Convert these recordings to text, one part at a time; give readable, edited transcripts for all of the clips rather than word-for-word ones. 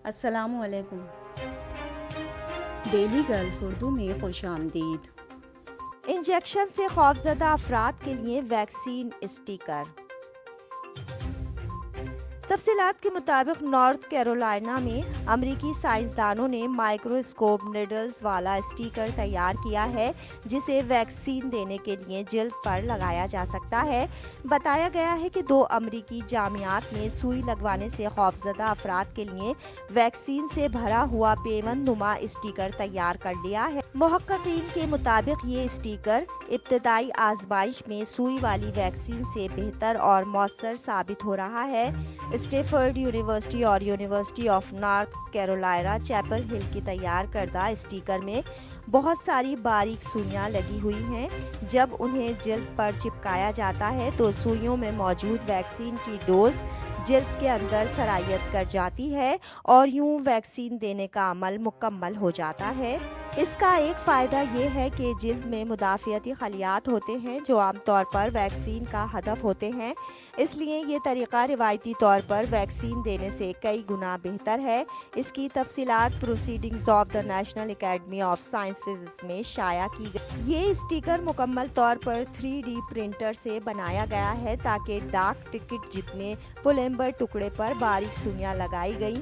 السلام علیکم۔ Daily golf Urdu میں خوش آمدید۔ انجیکشن سے خوفزدہ افراد کے لیے ویکسین اسٹیکر۔ تفصیلات کے مطابق نارتھ کیرولائنا میں امریکی سائنسدانوں نے مائکروسکوپ نیڈلز والا اسٹیکر تیار کیا ہے جسے ویکسین دینے کے لیے جلد پر لگایا جا سکتا ہے۔ بتایا گیا ہے کہ 2 امریکی جامعات نے سوئی لگوانے سے خوفزدہ افراد کے لیے ویکسین سے بھرا ہوا پیوند نما اسٹیکر تیار کر لیا ہے۔ محققین کے مطابق یہ اسٹیکر ابتدائی آزمائش میں سوئی والی ویکسین سے بہتر اور مؤثر ثابت ہو رہا ہے۔ اسٹیفورڈ یونیورسٹی اور university of north Carolina Chappell ہل کی تیار کردہ اسٹیکر میں بہت ساری باریک سوئیاں لگی ہوئی ہیں۔ جب انہیں جلد پر چپکایا جاتا ہے تو سوئیوں میں موجود ویکسین کی ڈوز جلد کے اندر سرایت کر جاتی ہے اور یوں ویکسین دینے کا عمل مکمل ہو جاتا ہے۔ اس کا ایک فائدہ یہ ہے کہ جلد میں مدافعتی خلیات ہوتے ہیں جو عام طور پر ویکسین کا ہدف ہوتے ہیں، اس لیے یہ طریقہ روایتی طور پر ویکسین دینے سے کئی گنا بہتر ہے۔ اس کی تفصیلات proceedings of the national academy of sciences میں شائع کی گئی۔ یہ اسٹیکر مکمل طور پر 3D پرنٹر سے بنایا گیا ہے تاکہ ڈاک ٹکٹ جتنے پلمبر ٹکڑے پر باریک سوئیاں لگائی گئیں۔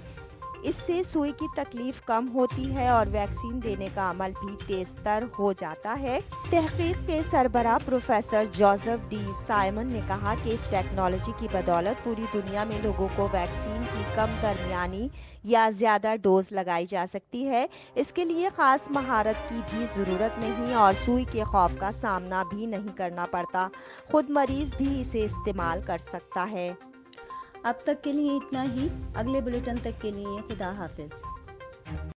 اس سے سوئی کی تکلیف کم ہوتی ہے اور ویکسین دینے کا عمل بھی تیز تر ہو جاتا ہے۔ تحقیق کے سربراہ پروفیسر جوزف ڈی سائمن نے کہا کہ اس ٹیکنالوجی کی بدولت پوری دنیا میں لوگوں کو ویکسین کی کم درمیانی یا زیادہ ڈوز لگائی جا سکتی ہے۔ اس کے لیے خاص مہارت کی بھی ضرورت نہیں اور سوئی کے خوف کا سامنا بھی نہیں کرنا پڑتا، خود مریض بھی اسے استعمال کر سکتا ہے۔ اب تک کے لیے اتنا ہی۔ اگلے بلیٹن تک کے لیے خدا حافظ۔